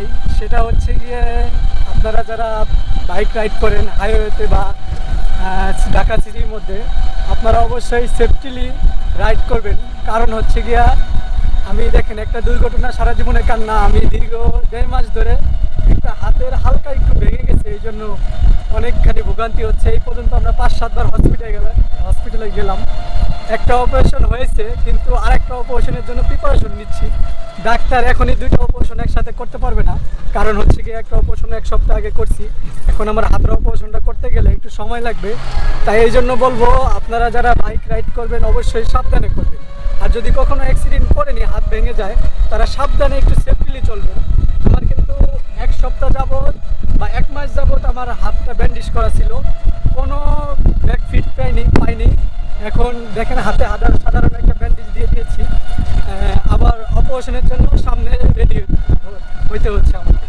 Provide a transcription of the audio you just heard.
চাই সেটা হচ্ছে গিয়ে আপনারা যারা বাইক রাইড করেন হাইওয়েতে বা ঢাকা সিটির মধ্যে, আপনারা অবশ্যই সেফটিলি রাইড করবেন। কারণ হচ্ছে গিয়া আমি দেখেন একটা দুর্ঘটনা সারা জীবনে কান্না। আমি দীর্ঘ 1.5 মাস ধরে একটা হাতের হালকা একটু ভেঙে গেছে, এই জন্য অনেকখানি ভোগান্তি হচ্ছে। এই পর্যন্ত আমরা 5-7 বার হসপিটালে গেলাম। একটা অপারেশন হয়েছে, কিন্তু আরেকটা অপারেশনের জন্য প্রিপারেশন নিচ্ছি। ডাক্তার এখনই 2টা অপারেশন একসাথে করতে পারবে না, কারণ হচ্ছে কি একটা অপারেশন 1 সপ্তাহ আগে করছি। এখন আমার হাতের অপারেশনটা করতে গেলে একটু সময় লাগবে। তাই এই জন্য বলবো, আপনারা যারা বাইক রাইড করবেন অবশ্যই সাবধানে করবেন। আর যদি কখনো অ্যাক্সিডেন্ট করেনি, হাত ভেঙে যায়, তারা সাবধানে একটু সেফটিলি চলবেন। আমার কিন্তু 1 সপ্তাহ যাবত বা 1 মাস যাবত আমার হাতটা ব্যান্ডেজ করা ছিল, কোনো ব্যাক ফিট পাইনি। এখন দেখেন হাতে সাধারণ একটা ব্যান্ডেজ দিয়ে দিয়েছি। আবার অপারেশনের জন্য সামনে রেডি হইতে হচ্ছে আমার।